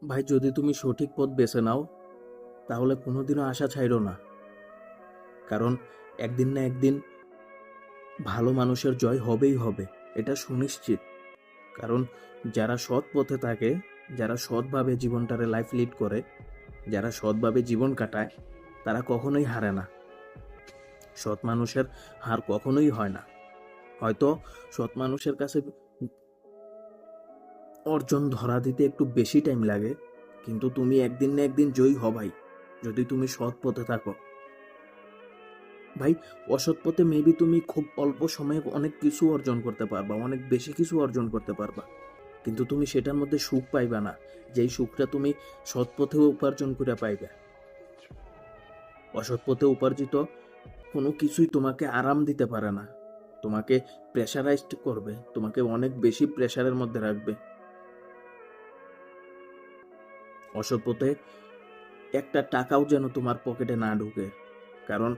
ভাই, যদি তুমি সঠিক পথ বেছে নাও তাহলে কোনোদিনও আশা ছাইড়ো না। কারণ একদিন না একদিন ভালো মানুষের জয় হবেই হবে, এটা সুনিশ্চিত। কারণ যারা সৎ পথে থাকে, যারা সৎভাবে জীবনটারে লাইফ লিড করে, যারা সৎভাবে জীবন কাটায়, তারা কখনোই হারে না। সৎ মানুষের হার কখনোই হয় না। হয়তো সৎ মানুষের কাছে অর্জন ধরা দিতে একটু বেশি টাইম লাগে, কিন্তু তুমি একদিন না একদিন জয়ী হবাই যদি তুমি সৎ পথে থাকো। ভাই, অসৎ পথে মেবি তুমি খুব অল্প সময়ে অনেক কিছু অর্জন করতে পারবা, অনেক বেশি কিছু অর্জন করতে পারবা, কিন্তু তুমি সেটার মধ্যে সুখ পাইবা না, যেই সুখটা তুমি সৎ পথে উপার্জন করে পাইবে। অসৎ পথে উপার্জিত কোনো কিছুই তোমাকে আরাম দিতে পারে না, তোমাকে প্রেশারাইজড করবে, তোমাকে অনেক বেশি প্রেশারের মধ্যে রাখবে। অসৎ পথে একটা টাকাও যেন তোমার পকেটে না ঢুকে। কারণ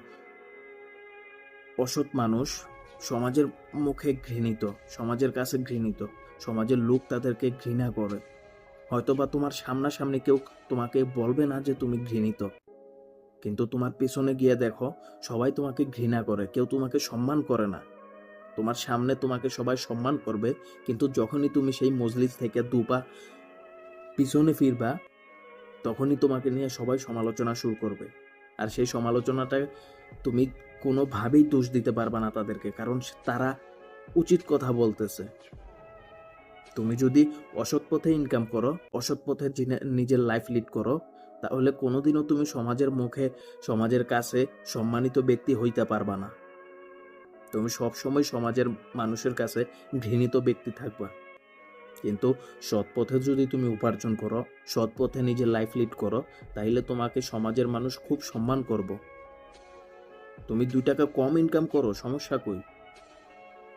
অসৎ মানুষ সমাজের মুখে ঘৃণিত, সমাজের কাছে ঘৃণিত, সমাজের লোক তাদেরকে ঘৃণা করে। হয়তোবা তোমার সামনাসামনি কেউ তোমাকে বলবে না যে তুমি ঘৃণিত, কিন্তু তোমার পিছনে গিয়ে দেখো সবাই তোমাকে ঘৃণা করে, কেউ তোমাকে সম্মান করে না। তোমার সামনে তোমাকে সবাই সম্মান করবে, কিন্তু যখনই তুমি সেই মজলিস থেকে দুপা পিছনে ফিরবা, তখনই তোমাকে নিয়ে সবাই সমালোচনা শুরু করবে। আর সেই সমালোচনাটা তুমি কোনোভাবেই দোষ দিতে পারবা না তাদেরকে, কারণ তারা উচিত কথা বলতেছে। তুমি যদি অসৎ পথে ইনকাম করো, অসৎ পথে নিজের লাইফ লিড করো, তাহলে কোনোদিনও তুমি সমাজের মুখে, সমাজের কাছে সম্মানিত ব্যক্তি হইতে পারবা না। তুমি সবসময় সমাজের মানুষের কাছে ঘৃণিত ব্যক্তি থাকবা। কিন্তু সৎ পথে যদি তুমি উপার্জন করো, সৎ পথে নিজের লাইফ লিড করো, তাহলে তোমাকে সমাজের মানুষ খুব সম্মান করব। তুমি 2 টাকা কম ইনকাম করো, সমস্যা কই?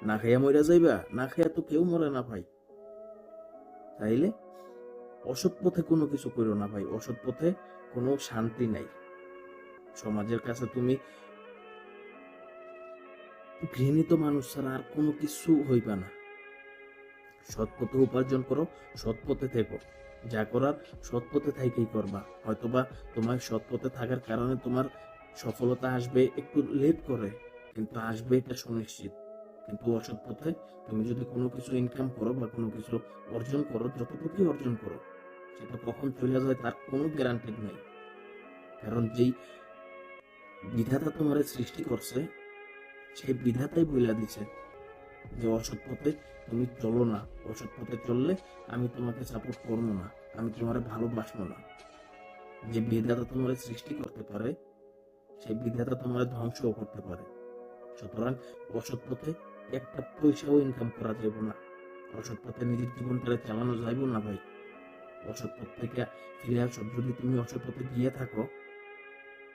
না খাইয়া মইরা যাইবা? না খাইয়া তো কেউ মরে না ভাই। তাইলে অসৎ পথে কোনো কিছু করো না ভাই, অসৎ পথে কোনো শান্তি নাই। সমাজের কাছে তুমি ঘৃণিত মানুষ ছাড়া আর কোনো কিছু হইবা না। সৎ পথে উপার্জন করো, সৎ পথে থেকো, যা করার সৎ পথে থাইকেই করবা। হয়তোবা তোমার সৎ পথে থাকার কারণে তোমার সফলতা আসবে একটু লেট করে, কিন্তু আসবে, এটা সুনিশ্চিত। কিন্তু অসৎ পথে তুমি যদি কোনো কিছু ইনকাম করো বা কোনো কিছু অর্জন করো, যতটুকুই অর্জন করো, সেটা কখন চলে যায় তার কোনো গ্যারান্টি নেই। কারণ যেই বিধাতা তোমার সৃষ্টি করছে, সেই বিধাতাই বইলা দিছে যে অসৎ পথে তুমি চলো না, অসৎ পথে চললে আমি তোমাকে সাপোর্ট করবো না, আমি তোমার ভালোবাসবো না। যে বিধাতা তোমার সৃষ্টি করতে পারে, সেই বিধাতা তোমার ধ্বংসও করতে পারে। সুতরাং অসৎ পথে একটা পয়সাও ইনকাম করা যাব না, অসৎ পথে নিজের জীবনটা চালানো যাইব না ভাই। অসৎ পথ থেকে ফিরে আসো। যদি তুমি অসৎ পথে গিয়ে থাকো,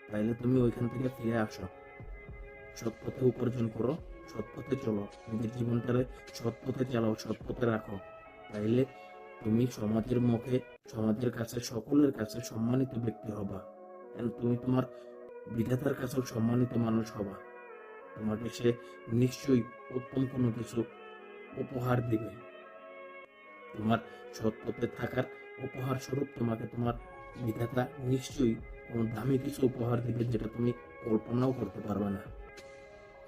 তাইলে তুমি ওইখান থেকে ফিরে আসো, সৎ পথে উপার্জন করো, সৎ পথে চলো, নিজের জীবনটারে সৎ পথে চালাও, সৎ পথে রাখো। তাইলে তুমি সমাজের মুখে, সমাজের কাছে, সকলের কাছে সম্মানিত ব্যক্তি হবা। তুমি তোমার বিধাতার কাছেও সম্মানিত মানুষ হবা। তোমাকে সে নিশ্চয়ই উত্তম কোনো কিছু উপহার দিবে। তোমার সৎ পথে থাকার উপহার স্বরূপ তোমাকে তোমার বিধাতা নিশ্চয়ই কোনো দামি কিছু উপহার দিবে, যেটা তুমি কল্পনাও করতে পারবে না।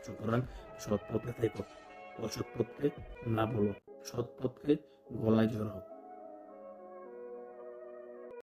সুতরাং সৎ পথে থেকো, অসৎ পথে না বলো, সৎ পথে গলায় জড়াও।